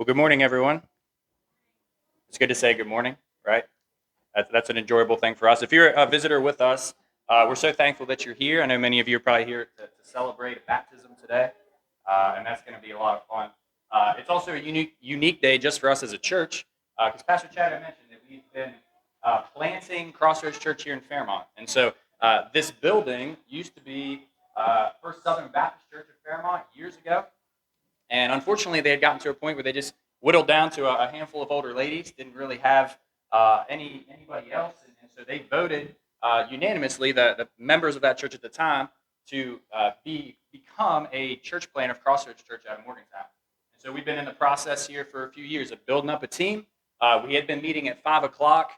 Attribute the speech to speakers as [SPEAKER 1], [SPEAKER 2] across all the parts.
[SPEAKER 1] Well, good morning, everyone. It's good to say good morning, right? That's an enjoyable thing for us. If you're a visitor with us, we're so thankful that you're here. I know many of you are probably here to celebrate a baptism today, and that's going to be a lot of fun. It's also a unique day just for us as a church, because Pastor Chad had mentioned that we've been planting Crossroads Church here in Fairmont. And so this building used to be First Southern Baptist Church of Fairmont years ago. And unfortunately, they had gotten to a point where they just whittled down to a handful of older ladies, didn't really have anybody else. And so they voted unanimously, the members of that church at the time, to become a church plant of Crossroads Church out of Morgantown. And so we've been in the process here for a few years of building up a team. We had been meeting at 5 o'clock.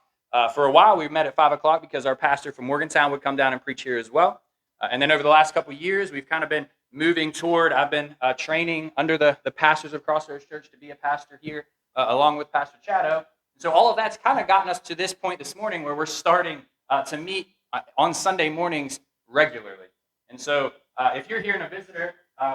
[SPEAKER 1] For a while, we met at 5 o'clock because our pastor from Morgantown would come down and preach here as well. And then over the last couple of years, we've kind of been moving toward, I've been training under the pastors of Crossroads Church to be a pastor here, along with Pastor Chado. So all of that's kind of gotten us to this point this morning where we're starting to meet on Sunday mornings regularly. And so if you're here and a visitor,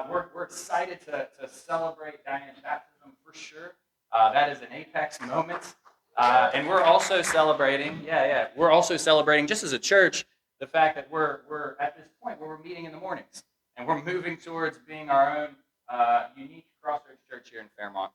[SPEAKER 1] we're excited to celebrate Diane's baptism for sure. That is an apex moment. And we're also celebrating, we're also celebrating just as a church, the fact that we're at this point where we're meeting in the mornings. And we're moving towards being our own unique Crossroads Church here in Fairmont.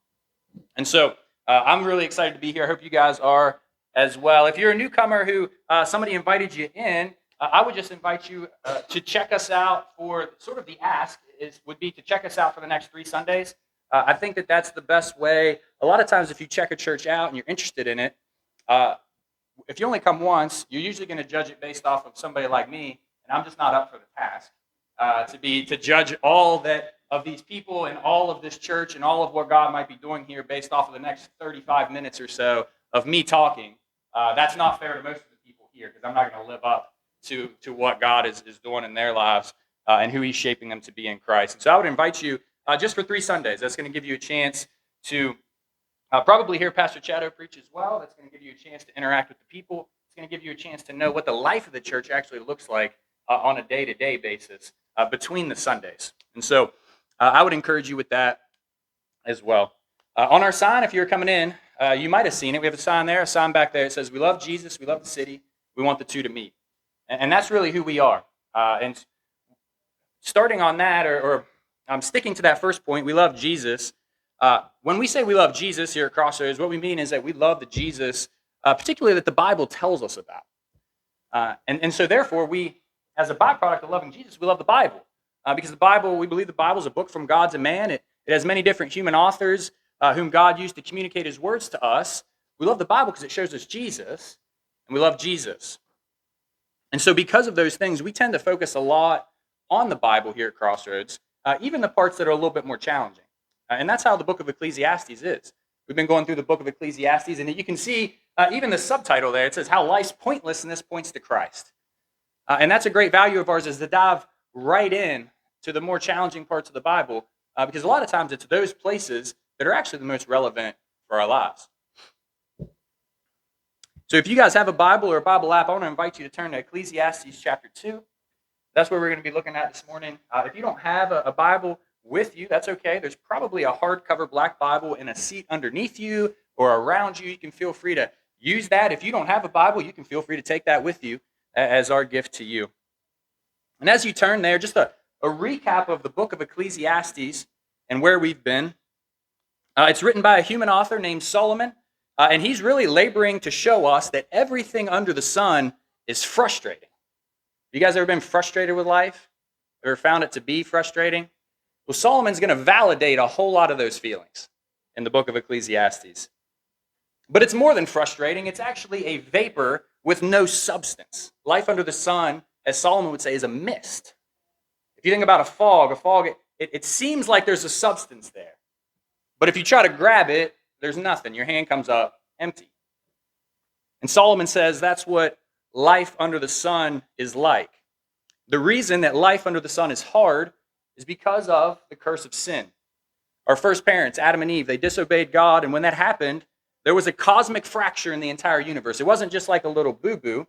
[SPEAKER 1] And so I'm really excited to be here. I hope you guys are as well. If you're a newcomer who somebody invited you in, I would just invite you to check us out for sort of the ask would be to check us out for the next 3 Sundays. I think that that's the best way. A lot of times if you check a church out and you're interested in it, if you only come once, you're usually going to judge it based off of somebody like me, and I'm just not up for the task. To judge all that of these people and all of this church and all of what God might be doing here based off of the next 35 minutes or so of me talking. That's not fair to most of the people here because I'm not going to live up to what God is doing in their lives and who He's shaping them to be in Christ. And so I would invite you just for 3 Sundays. That's going to give you a chance to probably hear Pastor Chado preach as well. That's going to give you a chance to interact with the people. It's going to give you a chance to know what the life of the church actually looks like on a day-to-day basis between the Sundays. And so I would encourage you with that as well. On our sign, if you're coming in, you might have seen it. We have a sign there, a sign back there. It says, we love Jesus, we love the city, we want the two to meet. And that's really who we are. And starting on that, or sticking to that first point, we love Jesus. When we say we love Jesus here at Crossroads, what we mean is that we love the Jesus, particularly that the Bible tells us about. And so therefore, we, as a byproduct of loving Jesus, we love the Bible. Because the Bible, we believe the Bible is a book from God to man. It has many different human authors whom God used to communicate His words to us. We love the Bible because it shows us Jesus, and we love Jesus. And so because of those things, we tend to focus a lot on the Bible here at Crossroads, even the parts that are a little bit more challenging. And that's how the book of Ecclesiastes is. We've been going through the book of Ecclesiastes, and you can see even the subtitle there. It says, How Life's Pointlessness Points to Christ. And that's a great value of ours, is to dive right in to the more challenging parts of the Bible, because a lot of times it's those places that are actually the most relevant for our lives. So if you guys have a Bible or a Bible app, I want to invite you to turn to Ecclesiastes chapter 2. That's what we're going to be looking at this morning. If you don't have a Bible with you, that's okay. There's probably a hardcover black Bible in a seat underneath you or around you. You can feel free to use that. If you don't have a Bible, you can feel free to take that with you as our gift to you. And as you turn there, just a recap of the book of Ecclesiastes and where we've been. It's written by a human author named Solomon, and he's really laboring to show us that everything under the sun is frustrating. You guys ever been frustrated with life? Ever found it to be frustrating? Well, Solomon's going to validate a whole lot of those feelings in the book of Ecclesiastes. But it's more than frustrating. It's actually a vapor with no substance. Life under the sun, as Solomon would say, is a mist. If you think about a fog, it seems like there's a substance there. But if you try to grab it, there's nothing. Your hand comes up empty. And Solomon says that's what life under the sun is like. The reason that life under the sun is hard is because of the curse of sin. Our first parents, Adam and Eve, they disobeyed God, and when that happened, there was a cosmic fracture in the entire universe. It wasn't just like a little boo-boo,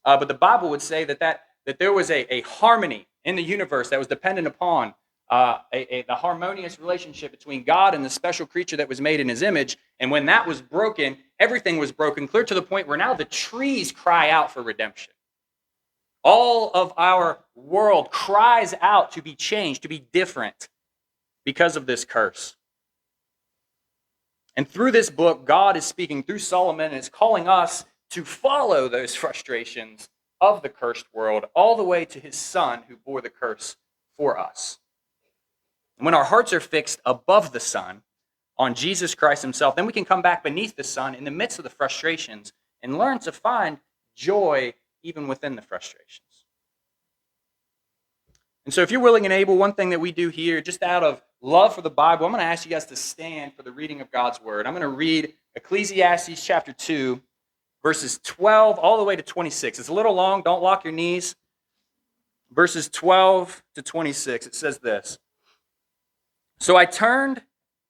[SPEAKER 1] but the Bible would say that there was a harmony in the universe that was dependent upon the harmonious relationship between God and the special creature that was made in his image. And when that was broken, everything was broken, clear to the point where now the trees cry out for redemption. All of our world cries out to be changed, to be different because of this curse. And through this book, God is speaking through Solomon and is calling us to follow those frustrations of the cursed world all the way to his son who bore the curse for us. And when our hearts are fixed above the sun, on Jesus Christ himself, then we can come back beneath the sun in the midst of the frustrations and learn to find joy even within the frustrations. And so if you're willing and able, one thing that we do here, just out of love for the Bible, I'm going to ask you guys to stand for the reading of God's word. I'm going to read Ecclesiastes chapter 2, verses 12 all the way to 26. It's a little long. Don't lock your knees. Verses 12 to 26, it says this. So I turned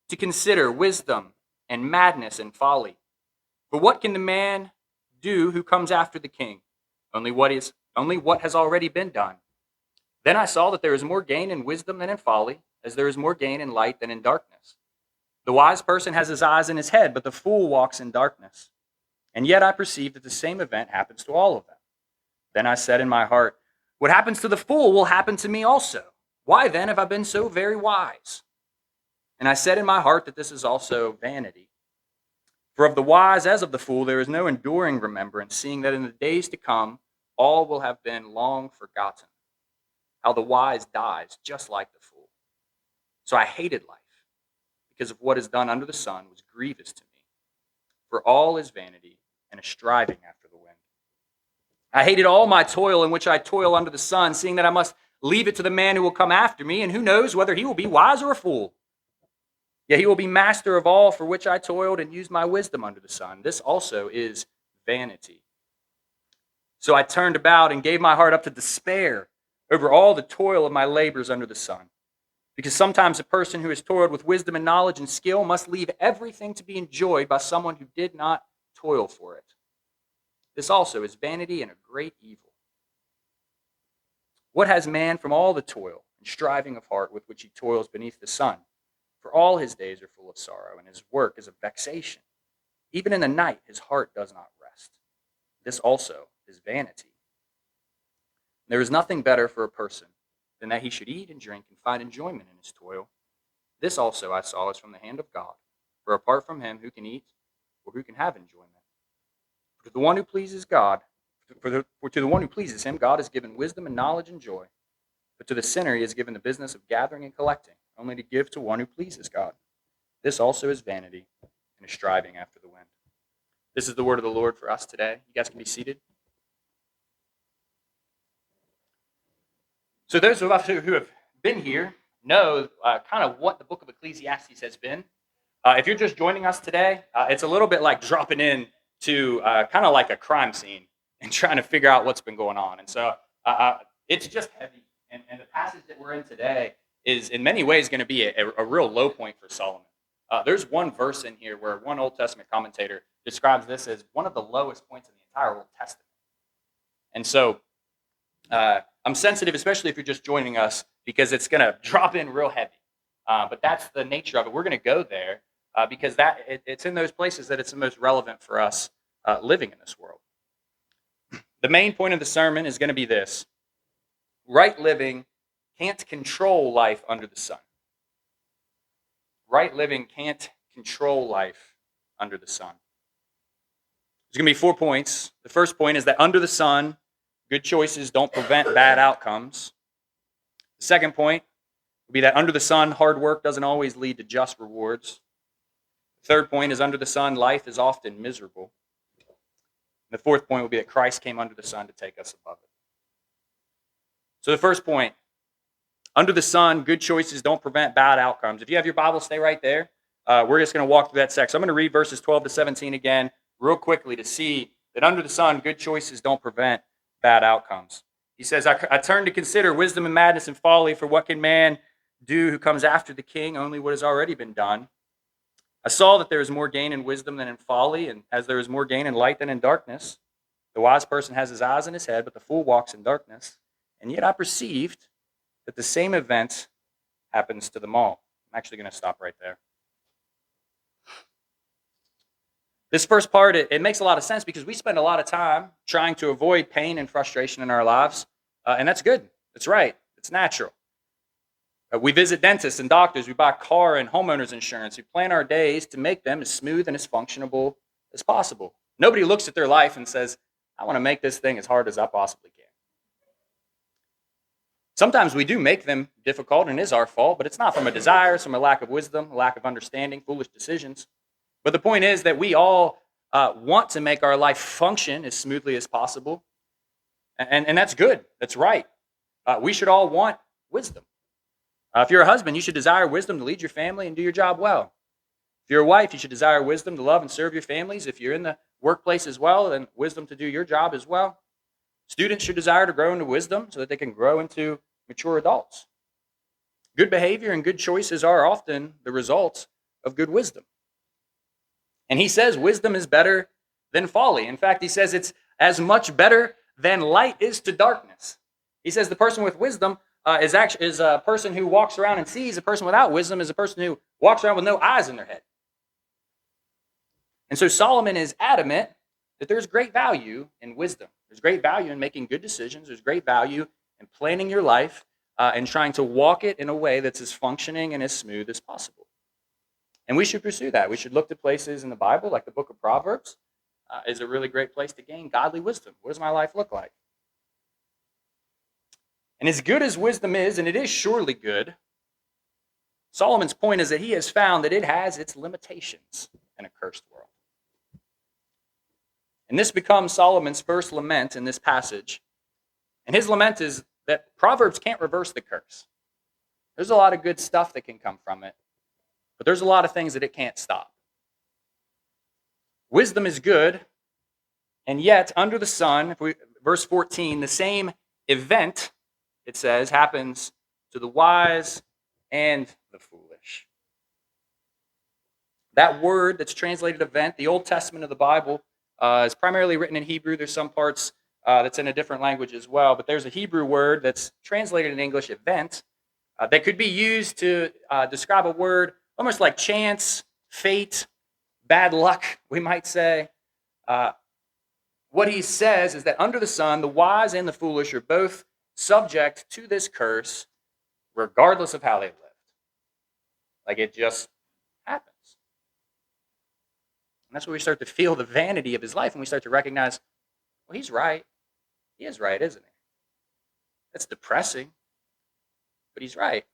[SPEAKER 1] to consider wisdom and madness and folly. For what can the man do who comes after the king? Only what has already been done. Then I saw that there is more gain in wisdom than in folly, as there is more gain in light than in darkness. The wise person has his eyes in his head, but the fool walks in darkness. And yet I perceive that the same event happens to all of them. Then I said in my heart, what happens to the fool will happen to me also. Why then have I been so very wise? And I said in my heart that this is also vanity. For of the wise as of the fool there is no enduring remembrance, seeing that in the days to come all will have been long forgotten. How the wise dies just like the fool. So I hated life, because of what is done under the sun was grievous to me. For all is vanity and a striving after the wind. I hated all my toil in which I toil under the sun, seeing that I must leave it to the man who will come after me, and who knows whether he will be wise or a fool. Yet he will be master of all for which I toiled and used my wisdom under the sun. This also is vanity. So I turned about and gave my heart up to despair over all the toil of my labors under the sun. Because sometimes a person who has toiled with wisdom and knowledge and skill must leave everything to be enjoyed by someone who did not toil for it. This also is vanity and a great evil. What has man from all the toil and striving of heart with which he toils beneath the sun? For all his days are full of sorrow, and his work is a vexation. Even in the night his heart does not rest. This also is vanity. There is nothing better for a person than that he should eat and drink and find enjoyment in his toil. This also I saw is from the hand of God. For apart from him, who can eat or who can have enjoyment? For to the one who pleases God, for to the one who pleases him, God has given wisdom and knowledge and joy. But to the sinner he has given the business of gathering and collecting, only to give to one who pleases God. This also is vanity and a striving after the wind. This is the word of the Lord for us today. You guys can be seated. So those of us who have been here know kind of what the book of Ecclesiastes has been. If you're just joining us today, it's a little bit like dropping in to kind of like a crime scene and trying to figure out what's been going on. And so it's just heavy. And the passage that we're in today is in many ways going to be a real low point for Solomon. There's one verse in here where one Old Testament commentator describes this as one of the lowest points in the entire Old Testament. And so I'm sensitive, especially if you're just joining us, because it's going to drop in real heavy. But that's the nature of it. We're going to go there because it's in those places that it's the most relevant for us living in this world. The main point of the sermon is going to be this. Right living can't control life under the sun. Right living can't control life under the sun. There's going to be 4 points. The first point is that under the sun, good choices don't prevent bad outcomes. The second point would be that under the sun, hard work doesn't always lead to just rewards. The third point is under the sun, life is often miserable. And the fourth point would be that Christ came under the sun to take us above it. So the first point, under the sun, good choices don't prevent bad outcomes. If you have your Bible, stay right there. We're just going to walk through that section. I'm going to read verses 12 to 17 again real quickly to see that under the sun, good choices don't prevent bad outcomes. He says, I turn to consider wisdom and madness and folly, for what can man do who comes after the king? Only what has already been done. I saw that there is more gain in wisdom than in folly, and as there is more gain in light than in darkness. The wise person has his eyes in his head, but the fool walks in darkness. And yet I perceived that the same event happens to them all. I'm actually going to stop right there. This first part, it makes a lot of sense because we spend a lot of time trying to avoid pain and frustration in our lives, and that's good. That's right. It's natural. We visit dentists and doctors. We buy car and homeowners insurance. We plan our days to make them as smooth and as functionable as possible. Nobody looks at their life and says, I want to make this thing as hard as I possibly can. Sometimes we do make them difficult, and it is our fault, but it's not from a desire, it's from a lack of wisdom, a lack of understanding, foolish decisions. But the point is that we all want to make our life function as smoothly as possible, and that's good. That's right. We should all want wisdom. If you're a husband, you should desire wisdom to lead your family and do your job well. If you're a wife, you should desire wisdom to love and serve your families. If you're in the workplace as well, then wisdom to do your job as well. Students should desire to grow into wisdom so that they can grow into mature adults. Good behavior and good choices are often the results of good wisdom. And he says wisdom is better than folly. In fact, he says it's as much better than light is to darkness. He says the person with wisdom is a person who walks around and sees. A person without wisdom is a person who walks around with no eyes in their head. And so Solomon is adamant that there's great value in wisdom. There's great value in making good decisions. There's great value in planning your life and trying to walk it in a way that's as functioning and as smooth as possible. And we should pursue that. We should look to places in the Bible, like the book of Proverbs, is a really great place to gain godly wisdom. What does my life look like? And as good as wisdom is, and it is surely good, Solomon's point is that he has found that it has its limitations in a cursed world. And this becomes Solomon's first lament in this passage. And his lament is that Proverbs can't reverse the curse. There's a lot of good stuff that can come from it, but there's a lot of things that it can't stop. Wisdom is good, and yet under the sun, verse 14, the same event, it says, happens to the wise and the foolish. That word that's translated event, the Old Testament of the Bible, is primarily written in Hebrew. There's some parts that's in a different language as well, but there's a Hebrew word that's translated in English, event, that could be used to describe a word almost like chance, fate, bad luck, we might say. What he says is that under the sun, the wise and the foolish are both subject to this curse, regardless of how they lived. Like it just happens. And that's where we start to feel the vanity of his life, and we start to recognize, well, he's right. He is right, isn't he? That's depressing, but he's right.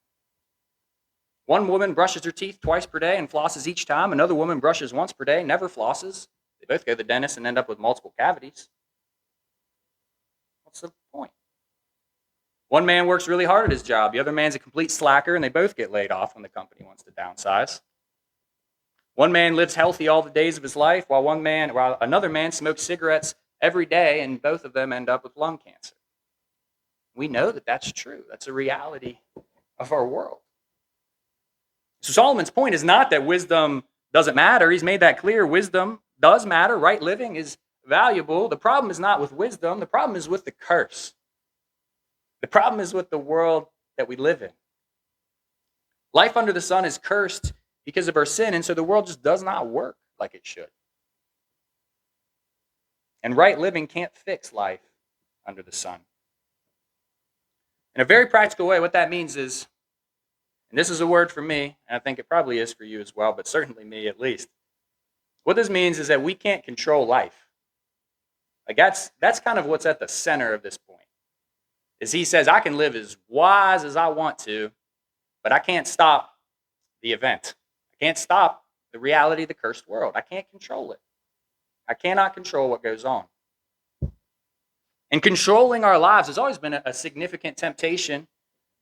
[SPEAKER 1] One woman brushes her teeth twice per day and flosses each time. Another woman brushes once per day, never flosses. They both go to the dentist and end up with multiple cavities. What's the point? One man works really hard at his job. The other man's a complete slacker, and they both get laid off when the company wants to downsize. One man lives healthy all the days of his life, while another man smokes cigarettes every day, and both of them end up with lung cancer. We know that that's true. That's a reality of our world. So Solomon's point is not that wisdom doesn't matter. He's made that clear. Wisdom does matter. Right living is valuable. The problem is not with wisdom. The problem is with the curse. The problem is with the world that we live in. Life under the sun is cursed because of our sin, and so the world just does not work like it should. And right living can't fix life under the sun. In a very practical way, what that means is, and this is a word for me, and I think it probably is for you as well, but certainly me at least. What this means is that we can't control life. Like that's kind of what's at the center of this point. Is he says, I can live as wise as I want to, but I can't stop the event. I can't stop the reality of the cursed world. I can't control it. I cannot control what goes on. And controlling our lives has always been a significant temptation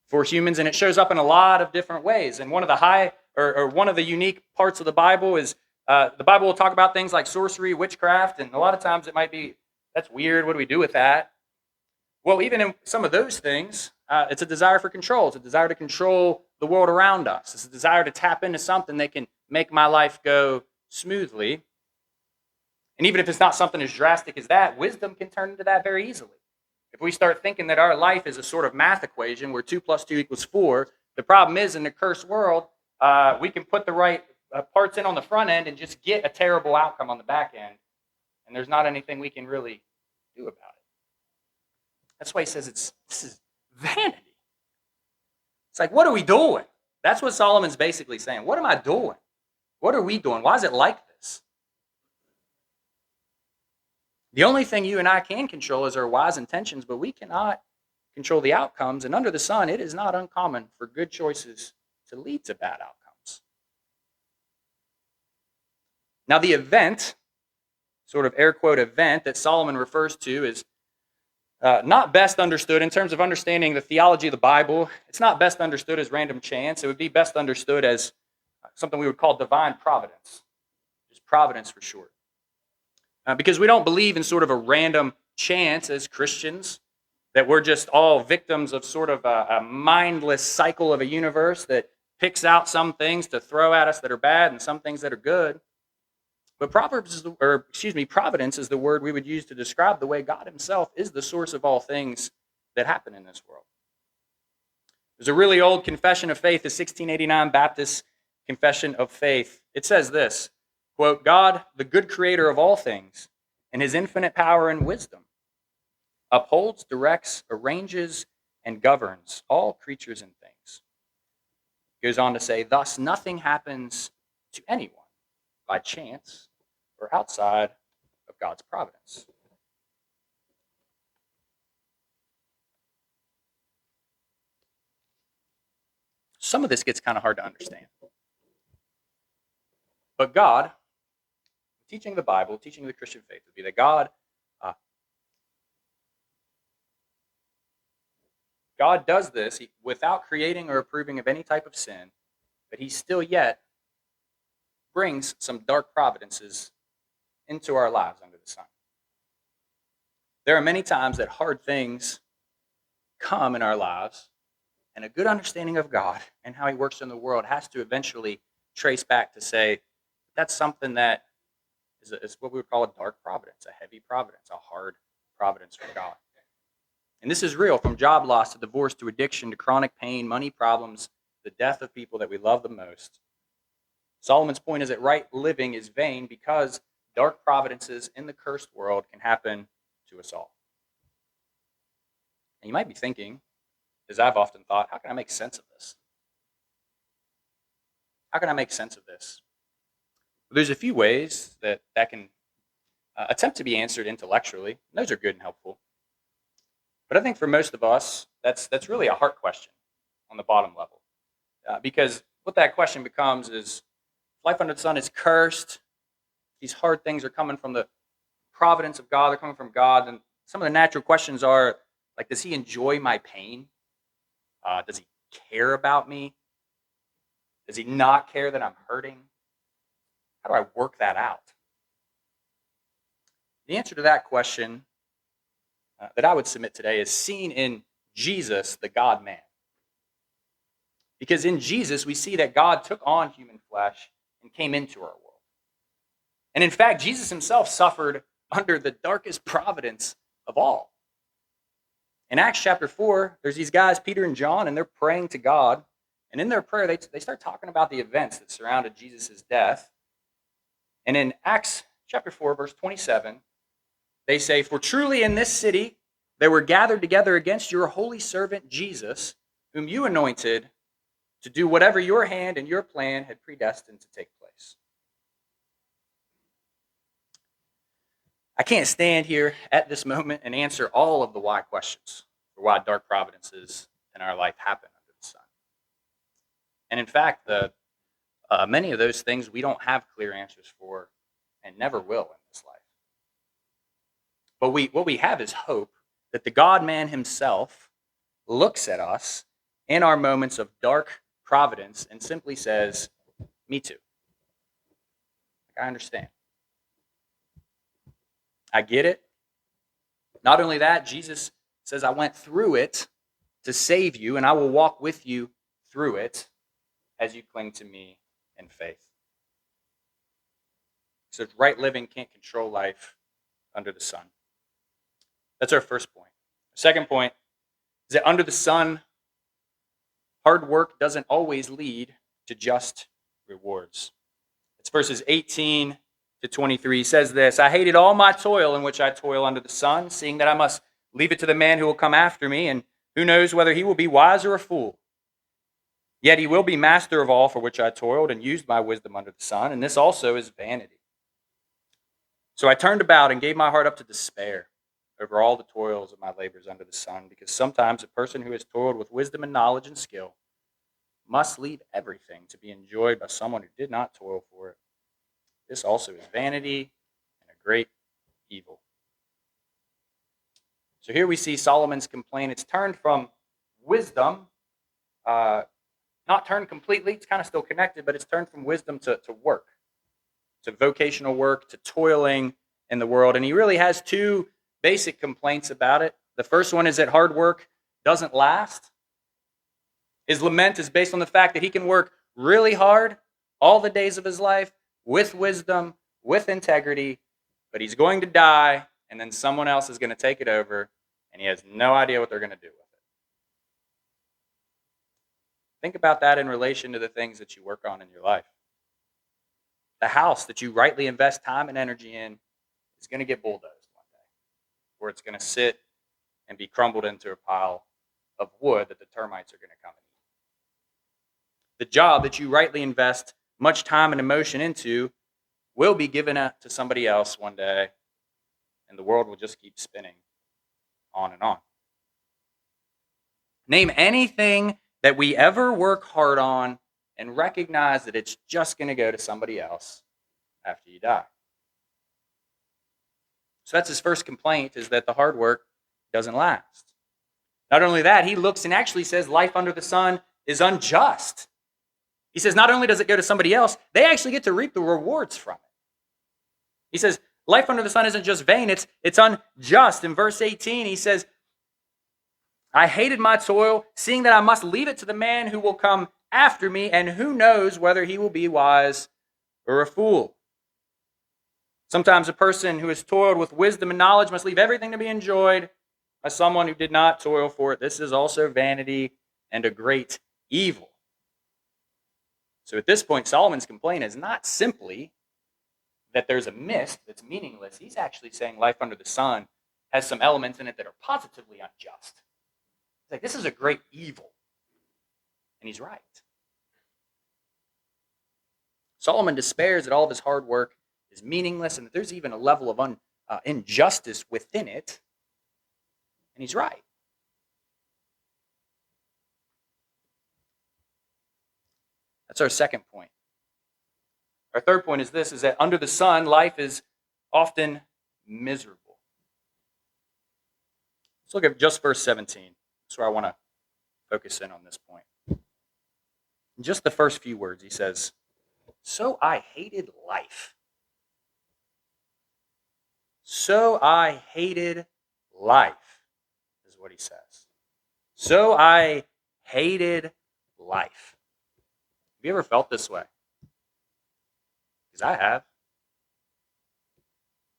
[SPEAKER 1] for humans, and it shows up in a lot of different ways. And one of the unique parts of the Bible is the Bible will talk about things like sorcery, witchcraft, and a lot of times it might be, that's weird, what do we do with that? Well, even in some of those things, it's a desire for control. It's a desire to control the world around us. It's a desire to tap into something that can make my life go smoothly. And even if it's not something as drastic as that, wisdom can turn into that very easily. If we start thinking that our life is a sort of math equation where 2 + 2 = 4, The problem is, in the cursed world, we can put the right parts in on the front end and just get a terrible outcome on the back end, and there's not anything we can really do about it. That's why he says this is vanity. It's like, what are we doing? That's what Solomon's basically saying. What am I doing? What are we doing? Why is it like this? The only thing you and I can control is our wise intentions, but we cannot control the outcomes. And under the sun, it is not uncommon for good choices to lead to bad outcomes. Now, the event, sort of air quote event, that Solomon refers to is not best understood in terms of understanding the theology of the Bible. It's not best understood as random chance. It would be best understood as something we would call divine providence, just providence for short. Because we don't believe in sort of a random chance as Christians, that we're just all victims of sort of a mindless cycle of a universe that picks out some things to throw at us that are bad and some things that are good. But providence is the word we would use to describe the way God himself is the source of all things that happen in this world. There's a really old confession of faith, the 1689 Baptist Confession of Faith. It says this, quote, God, the good creator of all things, in his infinite power and wisdom, upholds, directs, arranges, and governs all creatures and things. It goes on to say, thus nothing happens to anyone by chance or outside of God's providence. Some of this gets kind of hard to understand. But God, teaching the Bible, teaching the Christian faith would be that God does this without creating or approving of any type of sin, but he still yet brings some dark providences into our lives under the sun. There are many times that hard things come in our lives, and a good understanding of God and how he works in the world has to eventually trace back to say, that's something that is what we would call a dark providence, a heavy providence, a hard providence from God. And this is real, from job loss to divorce to addiction to chronic pain, money problems, the death of people that we love the most. Solomon's point is that right living is vain because dark providences in the cursed world can happen to us all. And you might be thinking, as I've often thought, how can I make sense of this? How can I make sense of this? Well, there's a few ways that can attempt to be answered intellectually. Those are good and helpful. But I think for most of us, that's really a heart question on the bottom level. Because what that question becomes is, life under the sun is cursed. These hard things are coming from the providence of God. They're coming from God. And some of the natural questions are, like, does he enjoy my pain? Does he care about me? Does he not care that I'm hurting? How do I work that out? The answer to that question that I would submit today is seen in Jesus, the God-man. Because in Jesus, we see that God took on human flesh and came into our world. And in fact, Jesus himself suffered under the darkest providence of all. In Acts chapter 4, there's these guys, Peter and John, and they're praying to God. And in their prayer, they start talking about the events that surrounded Jesus' death. And in Acts chapter 4, verse 27, they say, for truly in this city they were gathered together against your holy servant Jesus, whom you anointed to do whatever your hand and your plan had predestined to take place. I can't stand here at this moment and answer all of the why questions for why dark providences in our life happen under the sun. And in fact, many of those things we don't have clear answers for and never will in this life. But what we have is hope that the God-man himself looks at us in our moments of dark providence and simply says, me too. I understand. I get it. Not only that, Jesus says, I went through it to save you, and I will walk with you through it as you cling to me in faith. So right living can't control life under the sun. That's our first point. Second point is that under the sun, hard work doesn't always lead to just rewards. It's verses 18 to 23. He says this, I hated all my toil in which I toil under the sun, seeing that I must leave it to the man who will come after me, and who knows whether he will be wise or a fool. Yet he will be master of all for which I toiled and used my wisdom under the sun, and this also is vanity. So I turned about and gave my heart up to despair over all the toils of my labors under the sun, because sometimes a person who has toiled with wisdom and knowledge and skill must leave everything to be enjoyed by someone who did not toil for it. This also is vanity and a great evil. So here we see Solomon's complaint. It's turned from wisdom, not turned completely, it's kind of still connected, but it's turned from wisdom to work, to vocational work, to toiling in the world. And he really has two basic complaints about it. The first one is that hard work doesn't last. His lament is based on the fact that he can work really hard all the days of his life with wisdom, with integrity, but he's going to die, and then someone else is going to take it over, and he has no idea what they're going to do with it. Think about that in relation to the things that you work on in your life. The house that you rightly invest time and energy in is going to get bulldozed one day, or it's going to sit and be crumbled into a pile of wood that the termites are going to come and eat. The job that you rightly invest much time and emotion into will be given up to somebody else one day, and the world will just keep spinning on and on. Name anything that we ever work hard on and recognize that it's just going to go to somebody else after you die. So that's his first complaint, is that the hard work doesn't last. Not only that, he looks and actually says life under the sun is unjust. He says not only does it go to somebody else, they actually get to reap the rewards from it. He says life under the sun isn't just vain, it's unjust. In verse 18, he says, I hated my toil, seeing that I must leave it to the man who will come after me, and who knows whether he will be wise or a fool. Sometimes a person who has toiled with wisdom and knowledge must leave everything to be enjoyed by someone who did not toil for it. This is also vanity and a great evil. So at this point, Solomon's complaint is not simply that there's a mist that's meaningless. He's actually saying life under the sun has some elements in it that are positively unjust. He's like, this is a great evil. And he's right. Solomon despairs that all of his hard work is meaningless and that there's even a level of injustice within it. And he's right. That's our second point. Our third point is this, is that under the sun, life is often miserable. Let's look at just verse 17. That's where I want to focus in on this point. In just the first few words, he says, so I hated life. So I hated life, is what he says. So I hated life. Have you ever felt this way? Because I have.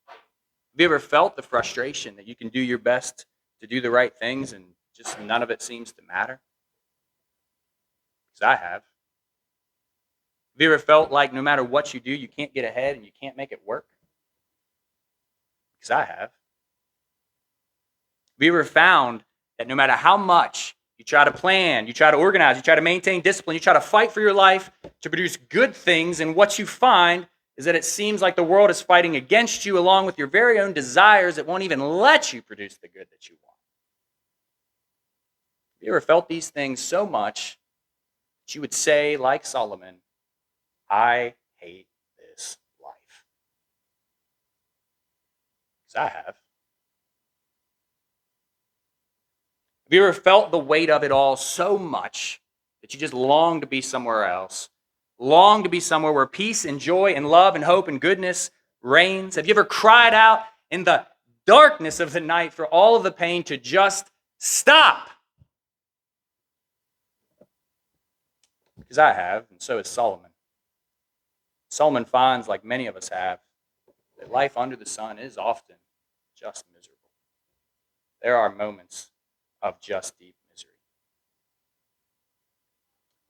[SPEAKER 1] Have you ever felt the frustration that you can do your best to do the right things and just none of it seems to matter? Because I have. Have you ever felt like no matter what you do, you can't get ahead and you can't make it work? Because I have. Have you ever found that no matter how much you try to plan, you try to organize, you try to maintain discipline, you try to fight for your life to produce good things, and what you find is that it seems like the world is fighting against you along with your very own desires that won't even let you produce the good that you want? Have you ever felt these things so much that you would say, like Solomon, I hate this life? Because I have. Have you ever felt the weight of it all so much that you just long to be somewhere else? Long to be somewhere where peace and joy and love and hope and goodness reigns? Have you ever cried out in the darkness of the night for all of the pain to just stop? Because I have, and so has Solomon. Solomon finds, like many of us have, that life under the sun is often just miserable. There are moments of just deep misery.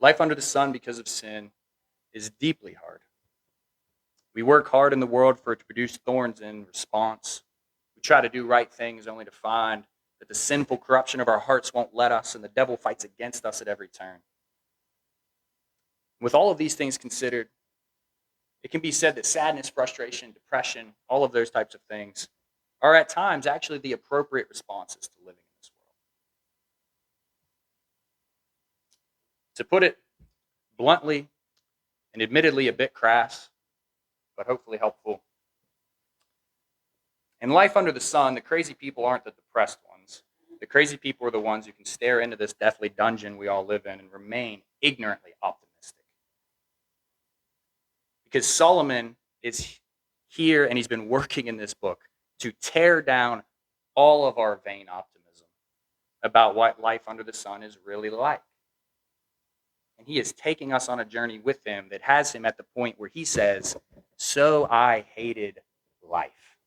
[SPEAKER 1] Life under the sun because of sin is deeply hard. We work hard in the world for it to produce thorns in response. We try to do right things only to find that the sinful corruption of our hearts won't let us, and the devil fights against us at every turn. With all of these things considered, it can be said that sadness, frustration, depression, all of those types of things are at times actually the appropriate responses to living in this world. To put it bluntly and admittedly a bit crass, but hopefully helpful, in life under the sun, the crazy people aren't the depressed ones. The crazy people are the ones who can stare into this deathly dungeon we all live in and remain ignorantly optimistic. Because Solomon is here and he's been working in this book to tear down all of our vain optimism about what life under the sun is really like. And he is taking us on a journey with him that has him at the point where he says, "So I hated life."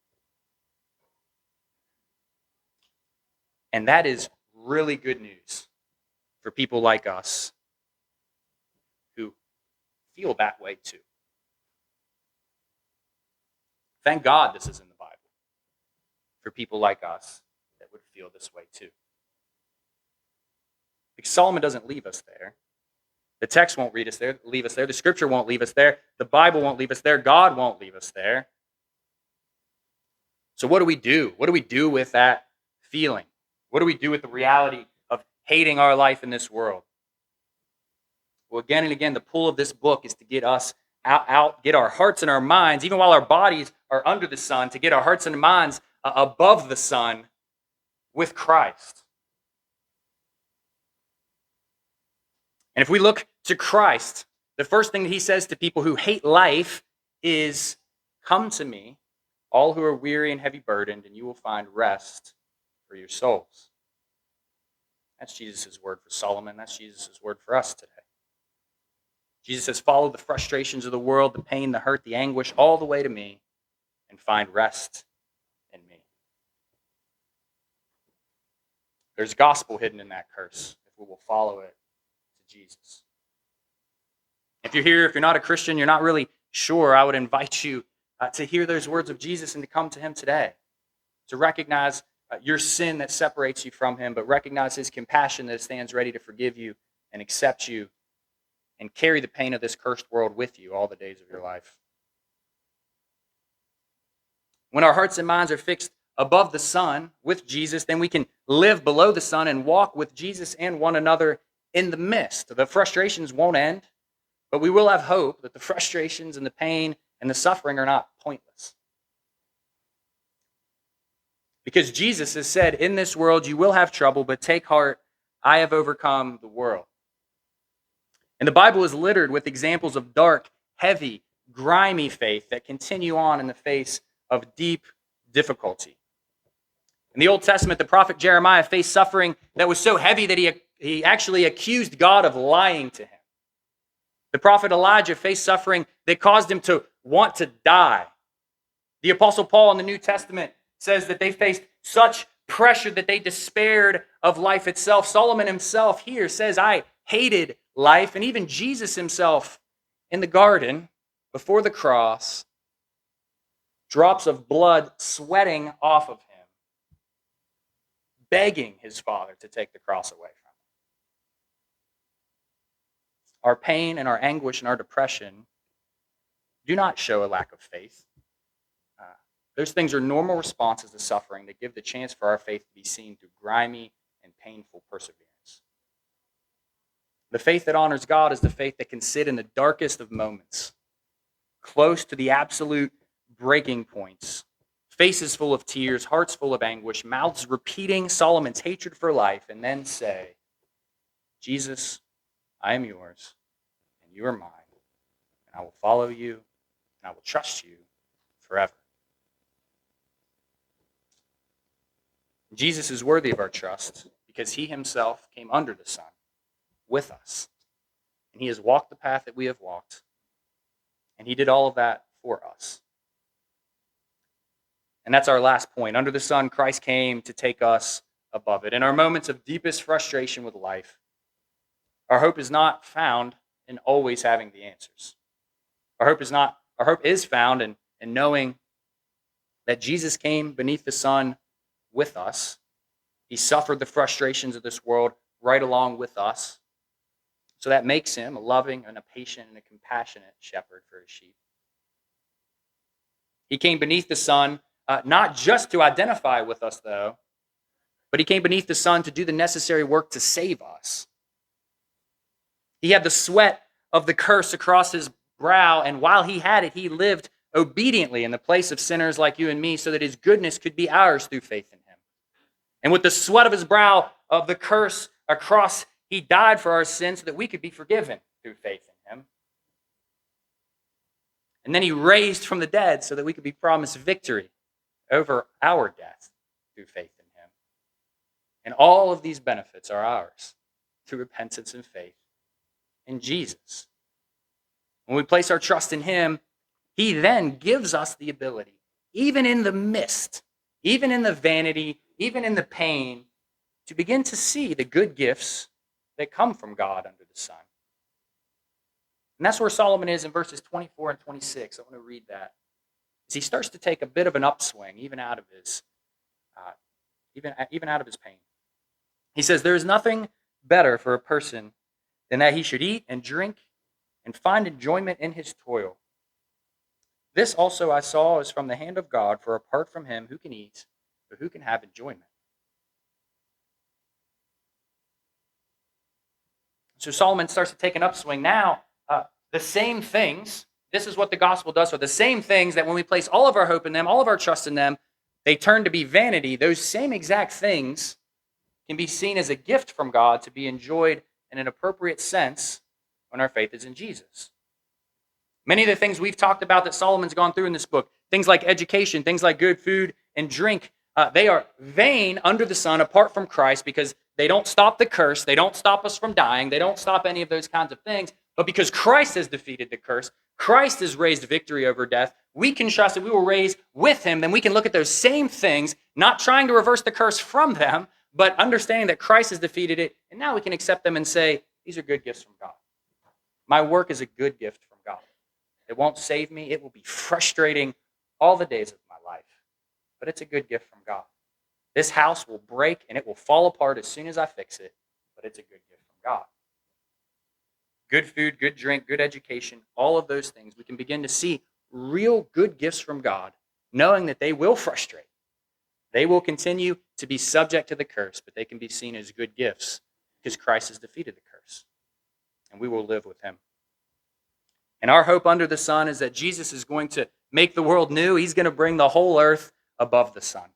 [SPEAKER 1] And that is really good news for people like us who feel that way too. Thank God this is in the Bible for people like us that would feel this way too. Because Solomon doesn't leave us there. The text won't leave us there. The scripture won't leave us there. The Bible won't leave us there. God won't leave us there. So what do we do? What do we do with that feeling? What do we do with the reality of hating our life in this world? Well, again and again, the pull of this book is to get us out, get our hearts and our minds, even while our bodies are under the sun, to get our hearts and minds above the sun with Christ. And if we look to Christ, the first thing that he says to people who hate life is, "Come to me, all who are weary and heavy burdened, and you will find rest for your souls." That's Jesus' word for Solomon. That's Jesus' word for us today. Jesus says, "Follow the frustrations of the world, the pain, the hurt, the anguish, all the way to me, and find rest in me." There's gospel hidden in that curse if we will follow it to Jesus. If you're here, if you're not a Christian, you're not really sure, I would invite you to hear those words of Jesus and to come to him today, to recognize your sin that separates you from him, but recognize his compassion that stands ready to forgive you and accept you and carry the pain of this cursed world with you all the days of your life. When our hearts and minds are fixed above the sun with Jesus, then we can live below the sun and walk with Jesus and one another in the mist. The frustrations won't end, but we will have hope that the frustrations and the pain and the suffering are not pointless. Because Jesus has said, "In this world you will have trouble, but take heart, I have overcome the world." And the Bible is littered with examples of dark, heavy, grimy faith that continue on in the face of deep difficulty. In the Old Testament, the prophet Jeremiah faced suffering that was so heavy that he actually accused God of lying to him. The prophet Elijah faced suffering that caused him to want to die. The Apostle Paul in the New Testament says that they faced such pressure that they despaired of life itself. Solomon himself here says, "I hated life." And even Jesus himself in the garden before the cross, drops of blood sweating off of him, begging his Father to take the cross away from him. Our pain and our anguish and our depression do not show a lack of faith. Those things are normal responses to suffering that give the chance for our faith to be seen through grimy and painful perseverance. The faith that honors God is the faith that can sit in the darkest of moments, close to the absolute breaking points, faces full of tears, hearts full of anguish, mouths repeating Solomon's hatred for life, and then say, "Jesus, I am yours, and you are mine, and I will follow you, and I will trust you forever." Jesus is worthy of our trust because he himself came under the sun with us. And he has walked the path that we have walked. And he did all of that for us. And that's our last point. Under the sun, Christ came to take us above it. In our moments of deepest frustration with life, Our hope is not found in always having the answers. Our hope is found in knowing that Jesus came beneath the sun with us. He suffered the frustrations of this world right along with us. So that makes him a loving and a patient and a compassionate shepherd for his sheep. He came beneath the sun, not just to identify with us, though, but he came beneath the sun to do the necessary work to save us. He had the sweat of the curse across his brow, and while he had it, he lived obediently in the place of sinners like you and me so that his goodness could be ours through faith in him. And with the sweat of his brow of the curse across, he died for our sins so that we could be forgiven through faith in him. And then he raised from the dead so that we could be promised victory over our death through faith in him. And all of these benefits are ours through repentance and faith in Jesus. When we place our trust in him, he then gives us the ability, even in the mist, even in the vanity, even in the pain, to begin to see the good gifts that come from God under the sun. And that's where Solomon is in verses 24 and 26. I want to read that. As he starts to take a bit of an upswing, even out of his pain. He says, "There is nothing better for a person than that he should eat and drink and find enjoyment in his toil. This also I saw is from the hand of God, for apart from him, who can eat, or who can have enjoyment?" So Solomon starts to take an upswing. Now, the same things, this is what the gospel does for the same things that when we place all of our hope in them, all of our trust in them, they turn to be vanity. Those same exact things can be seen as a gift from God to be enjoyed in an appropriate sense when our faith is in Jesus. Many of the things we've talked about that Solomon's gone through in this book, things like education, things like good food and drink, they are vain under the sun apart from Christ because they don't stop the curse, they don't stop us from dying, they don't stop any of those kinds of things. But because Christ has defeated the curse, Christ has raised victory over death, we can trust that we will raise with him, then we can look at those same things, not trying to reverse the curse from them, but understanding that Christ has defeated it, and now we can accept them and say, these are good gifts from God. My work is a good gift from God. It won't save me. It will be frustrating all the days of my life, but it's a good gift from God. This house will break and it will fall apart as soon as I fix it, but it's a good gift from God. Good food, good drink, good education, all of those things, we can begin to see real good gifts from God, knowing that they will frustrate. They will continue to be subject to the curse, but they can be seen as good gifts because Christ has defeated the curse, and we will live with him. And our hope under the sun is that Jesus is going to make the world new. He's going to bring the whole earth above the sun.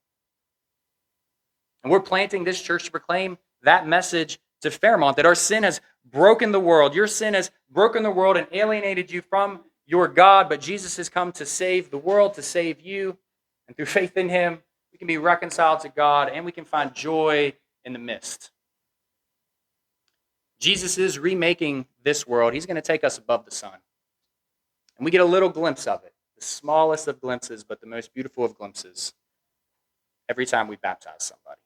[SPEAKER 1] And we're planting this church to proclaim that message to Fairmont, that our sin has broken the world. Your sin has broken the world and alienated you from your God, but Jesus has come to save the world, to save you. And through faith in him, we can be reconciled to God and we can find joy in the mist. Jesus is remaking this world. He's going to take us above the sun. And we get a little glimpse of it, the smallest of glimpses, but the most beautiful of glimpses, every time we baptize somebody.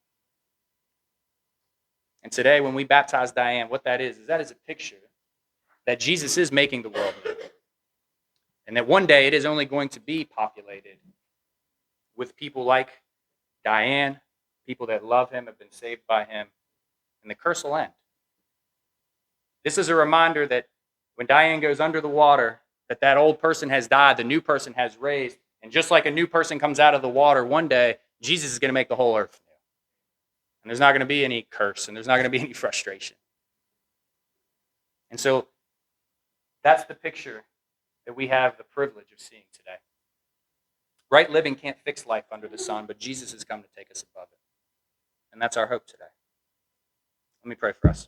[SPEAKER 1] And today, when we baptize Diane, what that is a picture that Jesus is making the world new. And that one day it is only going to be populated with people like Diane, people that love him, have been saved by him, and the curse will end. This is a reminder that when Diane goes under the water, that old person has died, the new person has raised, and just like a new person comes out of the water, one day, Jesus is going to make the whole earth new. And there's not going to be any curse, and there's not going to be any frustration. And so, that's the picture that we have the privilege of seeing today. Right living can't fix life under the sun, but Jesus has come to take us above it. And that's our hope today. Let me pray for us.